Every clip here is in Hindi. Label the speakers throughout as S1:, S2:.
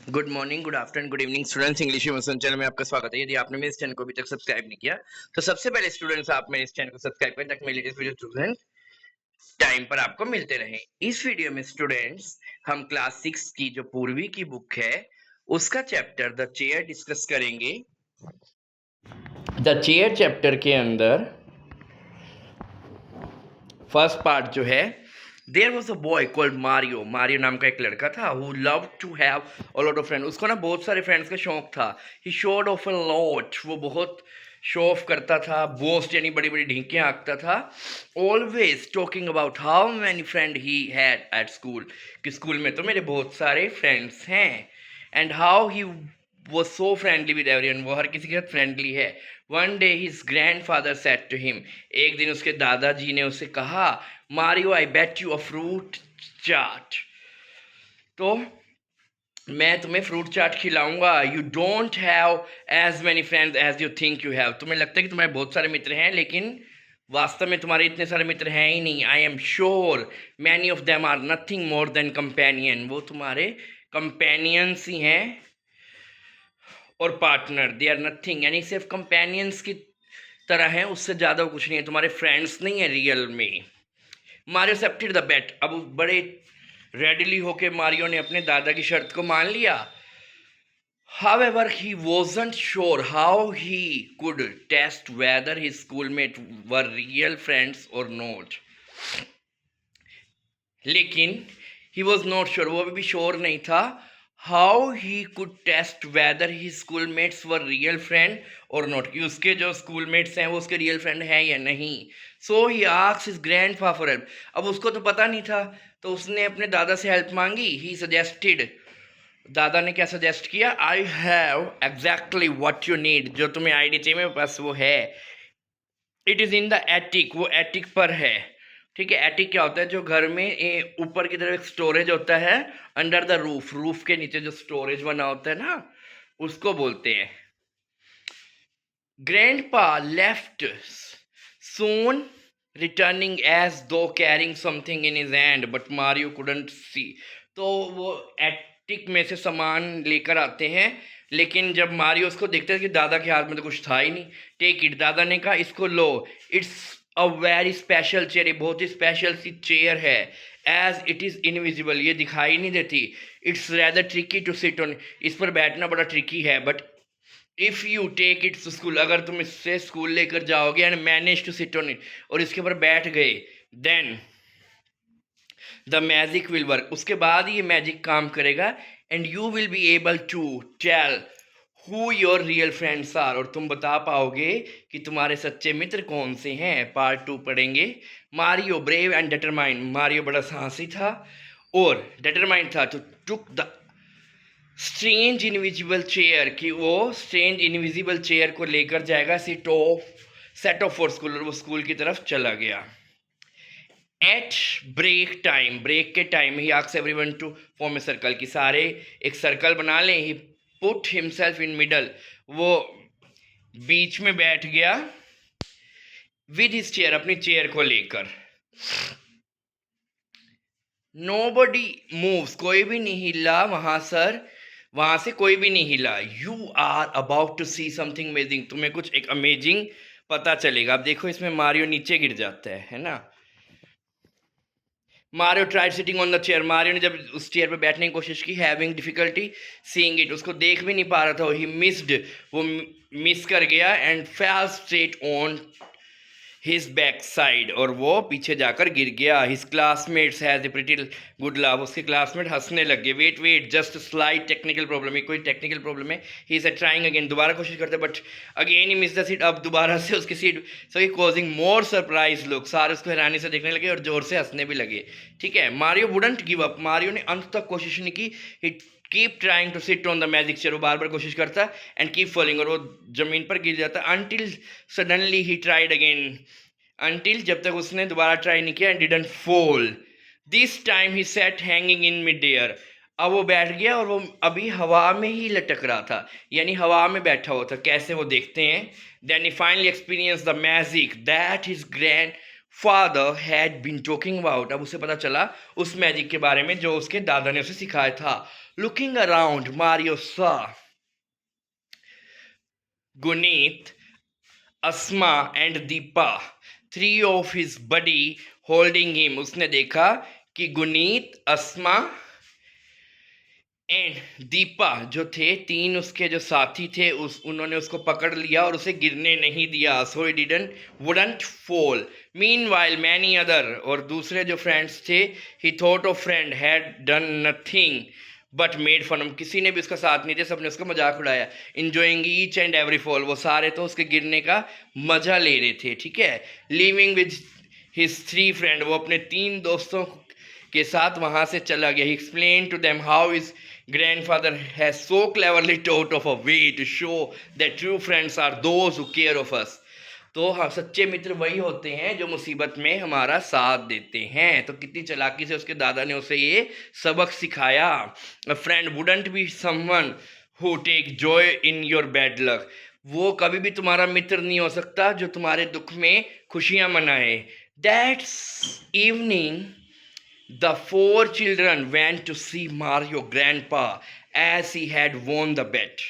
S1: Good morning, good afternoon, good evening students. English emotion channel में आपका स्वागत है। यदि आपने मेरे इस चैनल को अभी तक सब्सक्राइब नहीं किया तो सबसे पहले स्टूडेंट्स आप मेरे इस चैनल को सब्सक्राइब करें ताकि मेरे लेटेस्ट वीडियो स्टूडेंट टाइम पर आपको मिलते रहें। इस वीडियो में स्टूडेंट्स हम क्लास 6 की जो पूर्वी की बुक है उसका चैप्टर द चेयर डिस्कस करेंगे। द चेयर चैप्टर के अंदर फर्स्ट पार्ट जो है, there was a boy called Mario. Mario नाम का एक लड़का था who love to have a lot of friend. उसको ना बहुत सारे फ्रेंड्स का शौक था। He showed off a lot, वो बहुत शो ऑफ करता था, बोस्ट यानी बड़ी बड़ी ढींकियां हाँकता था। Always talking about how many friend he had at school, कि स्कूल में तो मेरे बहुत सारे फ्रेंड्स हैं। एंड हाउ ही वो सो फ्रेंडली विद एवरीवन, वो हर किसी के साथ फ्रेंडली है। One day his grandfather said to him, एक दिन उसके दादाजी ने उसे कहा, Mario I bet you a fruit chaat, तो मैं तुम्हें फ्रूट चाट खिलाऊंगा। You don't have as many friends as you think you have, तुम्हें लगता है कि तुम्हारे बहुत सारे मित्र हैं लेकिन वास्तव में तुम्हारे इतने सारे मित्र हैं ही नहीं। I am sure many of them are nothing more than companion, वो तुम्हारे कंपेनियंस ही हैं और पार्टनर। दे आर नथिंग, यानी सिर्फ कंपेनियंस की तरह हैं, उससे ज़्यादा कुछ नहीं है, तुम्हारे फ्रेंड्स नहीं है रियल में। मारियो एक्सेप्टेड द बेट, अब बड़े रेडली होके मारियो ने अपने दादा की शर्त को मान लिया। However, he wasn't sure how he could test whether his schoolmates were real friends or not. लेकिन he was not sure, वो अभी भी श्योर नहीं था how he could test whether his schoolmates were real friend or not, कि उसके जो schoolmates हैं वो उसके real friend हैं या नहीं। So he asked his grandpa for help, अब उसको तो पता नहीं था तो उसने अपने दादा से हेल्प मांगी। He suggested, दादा ने क्या सजेस्ट किया, I have exactly what you need, जो तुम्हें आईडी चाहिए मेरे पास वो है। It is in the attic, वो एटिक पर है। ठीक है, एटिक क्या होता है, जो घर में ऊपर की तरफ एक स्टोरेज होता है, अंडर द रूफ, रूफ के नीचे जो स्टोरेज बना होता है ना, उसको बोलते हैं। Grandpa left soon, returning as though carrying something in his hand, but Mario couldn't see. तो वो एटिक में से सामान लेकर आते हैं, लेकिन जब मारियो उसको देखता है कि दादा के हाथ में तो कुछ था ही नहीं। टेक इट, दादा ने कहा इसको लो। It's a very special chair, ये बहुत ही स्पेशल सी चेयर है। एज इट इज़ इनविजिबल, ये दिखाई नहीं देती। It's rather tricky to sit on, इस पर बैठना बड़ा ट्रिकी है। But if you take it to school, अगर तुम इससे स्कूल लेकर जाओगे and manage to sit on it, और इसके ऊपर बैठ गए, then the magic will work, उसके बाद ये मैजिक काम करेगा। And you will be able to tell who your real friends are, और तुम बता पाओगे कि तुम्हारे सच्चे मित्र कौन से हैं। पार्ट 2 पढ़ेंगे। Mario brave and determined, Mario बड़ा साहसी था और डिटरमाइंड था। तो took the strange invisible chair, कि वो स्ट्रेंज इनविजिबल चेयर को लेकर जाएगा सेट ऑफ फॉर स्कूल, और वो स्कूल की तरफ चला गया। एट ब्रेक टाइम, ब्रेक के time he asks everyone to form a circle, कि सारे एक सर्कल बना लें। He put himself in middle, वो बीच में बैठ गया विद हिज चेयर, अपनी चेयर को लेकर। नोबडी मूव्स, कोई भी नहीं हिला वहां से कोई भी नहीं हिला। You are about to see something amazing, तुम्हें कुछ एक अमेजिंग पता चलेगा। अब देखो इसमें मारियो नीचे गिर जाता है ना। Mario tried sitting on the chair, Mario ने जब उस चेयर पर बैठने की कोशिश की, हैविंग डिफिकल्टी सीइंग इट, उसको देख भी नहीं पा रहा था। ही मिस्ड, वो मिस कर गया। And fell straight on his back side, और वो पीछे जाकर गिर गया। His classmates has a pretty good laugh, उसके क्लासमेट हंसने लगे। Wait wait just slight technical problem, कोई टेक्निकल प्रॉब्लम है। ही इज ट्राइंग अगेन, दोबारा कोशिश करते but again he miss the seat, अब दोबारा से उसकी seat. So he causing more surprise look, सारे उसको हैरानी से देखने लगे और जोर से हंसने भी लगे। ठीक है, Mario wouldn't give up, Mario ने अंत तक कोशिश नहीं की। He keep trying to sit on the magic chair, वो बार बार कोशिश करता एंड कीप फॉलिंग, और वो जमीन पर गिर जाता। Until suddenly he tried again, until जब तक उसने दोबारा ट्राई नहीं किया। And didn't fall, this time he set hanging in mid air, अब वो बैठ गया और वो अभी हवा में ही लटक रहा था, यानी हवा में बैठा हुआ था। कैसे, वो देखते हैं। Then he finally experience the magic that his grandfather had been talking about. अब उसे पता चला उस मैजिक के बारे में जो उसके दादा ने उसे सिखाया था। Looking around Mario saw Guneet, Asma and Deepa, three of his buddy holding him. उसने देखा कि गुनीत, अस्मा एंड दीपा जो थे, तीन उसके जो साथी थे, उन्होंने उसको पकड़ लिया और उसे गिरने नहीं दिया। So he didn't wouldn't fall. Meanwhile many other, और दूसरे जो फ्रेंड्स थे, he thought of friend had done nothing but made fun. किसी ने भी उसका साथ नहीं दिया, सबने उसका मजाक उड़ाया। Enjoying each and every fall, वो सारे तो उसके गिरने का मजा ले रहे थे, ठीक है। Living with his three friend, वो अपने तीन दोस्तों के साथ वहां से चला गया। He explain to them how his grandfather has so cleverly thought of a way to show that true friends are those who care of us। तो हाँ, सच्चे मित्र वही होते हैं जो मुसीबत में हमारा साथ देते हैं। तो कितनी चालाकी से उसके दादा ने उसे ये सबक सिखाया। A friend wouldn't be someone who take joy in your bad luck। वो कभी भी तुम्हारा मित्र नहीं हो सकता जो तुम्हारे दुख में खुशियां मनाए। That's evening the four children went to see Mario grandpa as he had won the bet।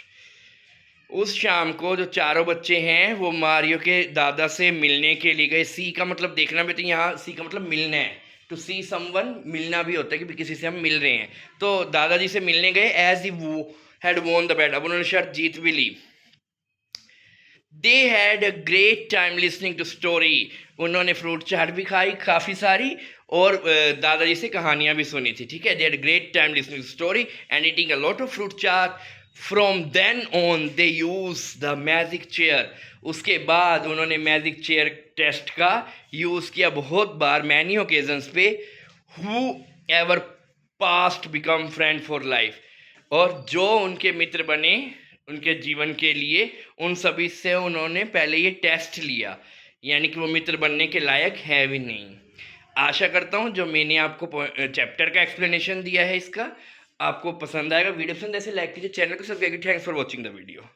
S1: उस शाम को जो चारों बच्चे हैं वो मारियो के दादा से मिलने के लिए गए। सी का मतलब देखना भी, तो यहाँ सी का मतलब मिलना है। टू सी समवन, मिलना भी होता है कि किसी से हम मिल रहे हैं। तो दादाजी से मिलने गए as he had won the bet. अब उन्होंने शर्त जीत भी ली। They had a great time listening to story. उन्होंने फ्रूट चाट भी खाई काफ़ी सारी, और दादाजी से कहानियाँ भी सुनी थी, ठीक है। They had great time listening to story and eating a lot of fruit chaat. From then on they use the magic chair. उसके बाद उन्होंने मैजिक चेयर टेस्ट का यूज़ किया बहुत बार, मैनी ओकेजन्स पे। Whoever past become friend for life. और जो उनके मित्र बने उनके जीवन के लिए, उन सभी से उन्होंने पहले ये टेस्ट लिया, यानी कि वो मित्र बनने के लायक है भी नहीं। आशा करता हूँ जो मैंने आपको चैप्टर का एक्सप्लेनेशन दिया है इसका आपको पसंद आएगा। वीडियो पसंद ऐसे लाइक कीजिए, चैनल को सब्सक्राइब कीजिए। Thanks for watching the video.